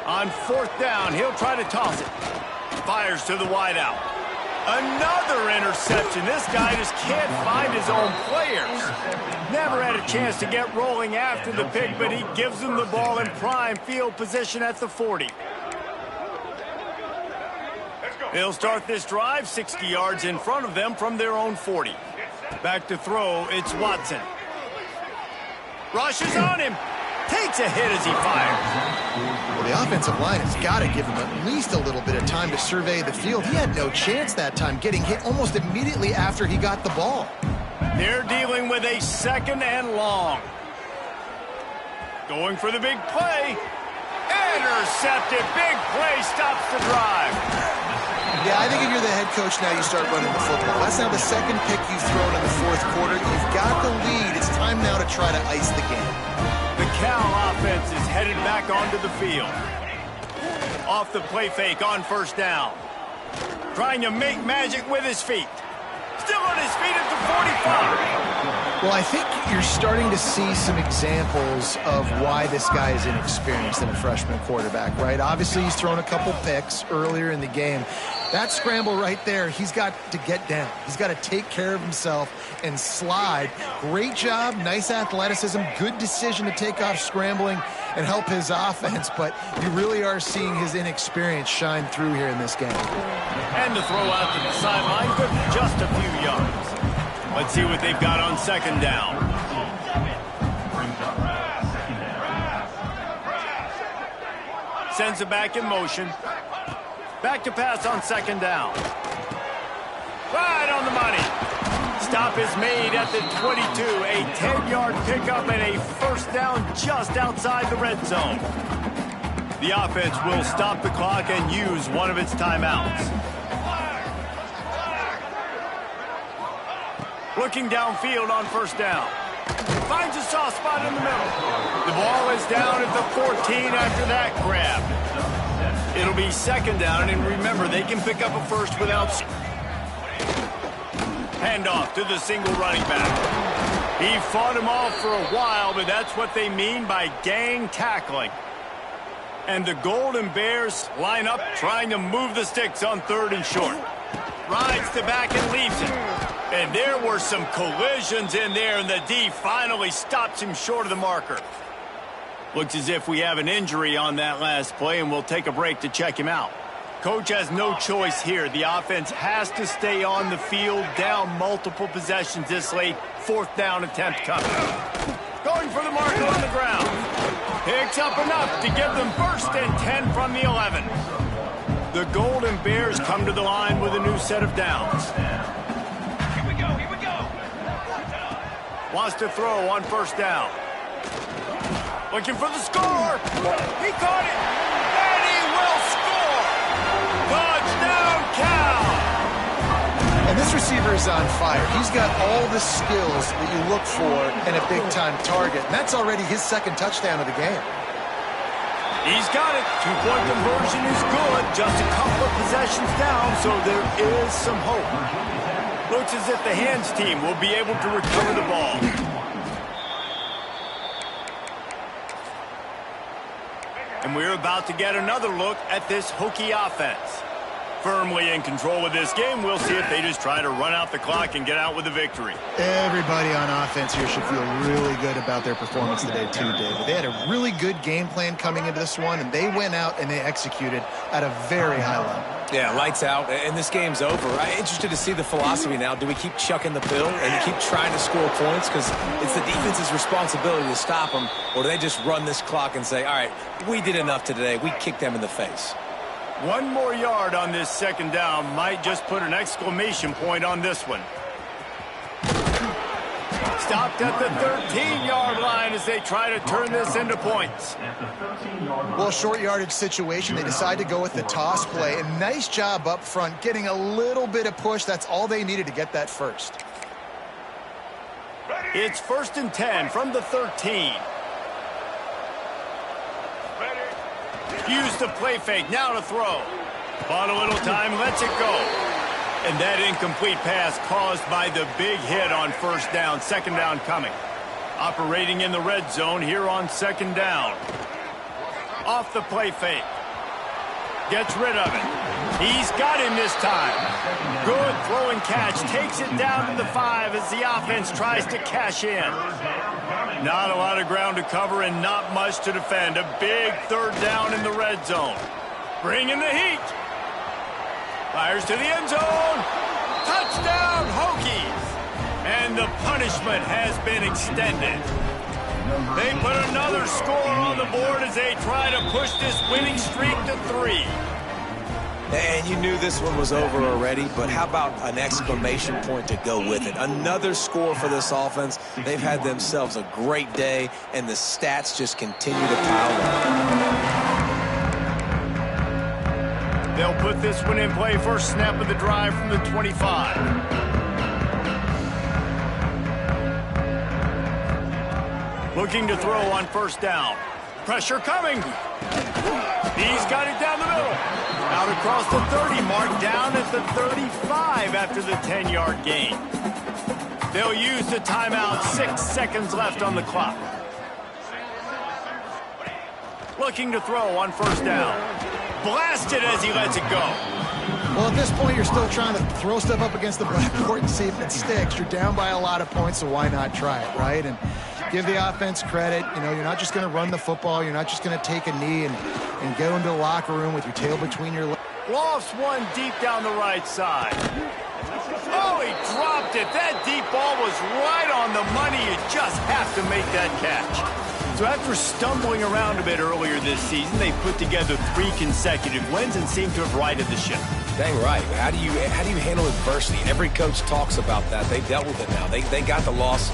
On 4th down, he'll try to toss it. Fires to the wideout. Another interception. This guy just can't find his own players. Never had a chance to get rolling after the pick, but he gives them the ball in prime field position at the 40. They'll start this drive 60 yards in front of them from their own 40. Back to throw, it's Watson. Rushes on him. Takes a hit as he fires. Well, the offensive line has got to give him at least a little bit of time to survey the field. He had no chance that time, getting hit almost immediately after he got the ball. They're dealing with a 2nd and long. Going for the big play. Intercepted. Big play stops the drive. Yeah, I think if you're the head coach now, you start running the football. That's now the 2nd pick you've thrown in the 4th quarter. You've got the lead. It's time now to try to ice the game. The Cal offense is headed back onto the field. Off the play fake on 1st down. Trying to make magic with his feet. Still on his feet at the 45. Well, I think you're starting to see some examples of why this guy is inexperienced in a freshman quarterback, right? Obviously, he's thrown a couple picks earlier in the game. That scramble right there, he's got to get down. He's got to take care of himself and slide. Great job, nice athleticism, good decision to take off scrambling and help his offense, but you really are seeing his inexperience shine through here in this game. And the throw out to the sideline, good for just a few yards. Let's see what they've got on 2nd down. Sends it back in motion. Back to pass on 2nd down. Right on the money. Stop is made at the 22. A 10-yard pickup and a first down just outside the red zone. The offense will stop the clock and use one of its timeouts. Looking downfield on 1st down. Finds a soft spot in the middle. The ball is down at the 14 after that grab. It'll be 2nd down, and remember, they can pick up a first without... Handoff to the single running back. He fought him off for a while, but that's what they mean by gang tackling. And the Golden Bears line up trying to move the sticks on 3rd and short. Rides the back and leaves it. And there were some collisions in there, and the D finally stops him short of the marker. Looks as if we have an injury on that last play, and we'll take a break to check him out. Coach has no choice here. The offense has to stay on the field, down multiple possessions this late. 4th down attempt coming. Going for the marker on the ground. Picks up enough to give them 1st and 10 from the 11. The Golden Bears come to the line with a new set of downs. Here we go, here we go. Wants to throw on 1st down. Looking for the score. He caught it. And he will score. Touchdown, Cal. And this receiver is on fire. He's got all the skills that you look for in a big-time target. And that's already his 2nd touchdown of the game. He's got it. 2-point conversion is good. Just a couple of possessions down, so there is some hope. Looks as if the hands team will be able to recover the ball. And we're about to get another look at this Hokie offense. Firmly in control of this game. We'll see if they just try to run out the clock and get out with a victory. Everybody on offense here should feel really good about their performance today too, David. They had a really good game plan coming into this one, and they went out and they executed at a very high level. Yeah, lights out, and this game's over. I'm interested to see the philosophy now. Do we keep chucking the pill and keep trying to score points because it's the defense's responsibility to stop them, or do they just run this clock and say, all right, we did enough today. We kicked them in the face. 1 more yard on this 2nd down might just put an exclamation point on this one. Stopped at the 13-yard line as they try to turn this into points. Well, short yardage situation, they decide to go with the toss play. And nice job up front, getting a little bit of push. That's all they needed to get that 1st. It's 1st and 10 from the 13. Use the play fake, now to throw. Bought a little time, lets it go. And that incomplete pass caused by the big hit on 1st down, 2nd down coming. Operating in the red zone here on 2nd down. Off the play fake. Gets rid of it. He's got him this time. Good throw and catch, takes it down to the 5 as the offense tries to cash in. Not a lot of ground to cover and not much to defend. A big 3rd down in the red zone. Bringing the heat. Fires to the end zone. Touchdown, Hokies. And the punishment has been extended. They put another score on the board as they try to push this winning streak to 3. And you knew this one was over already, but how about an exclamation point to go with it? Another score for this offense. They've had themselves a great day, and the stats just continue to pile up. They'll put this one in play. 1st snap of the drive from the 25. Looking to throw on 1st down. Pressure coming. He's got it down the middle. Out across the 30 mark, down at the 35 after the 10-yard gain. They'll use the timeout. 6 seconds left on the clock. Looking to throw on 1st down. Blasted as he lets it go. Well, at this point, you're still trying to throw stuff up against the blackboard and see if it sticks. You're down by a lot of points, so why not try it, right? And give the offense credit. You know, you're not just going to run the football. You're not just going to take a knee and go into the locker room with your tail between your legs. Lofts one deep down the right side. Oh, he dropped it. That deep ball was right on the money. You just have to make that catch. So after stumbling around a bit earlier this season, they put together 3 consecutive wins and seem to have righted the ship. Dang right. How do you handle adversity? Every coach talks about that. They've dealt with it now. They got the loss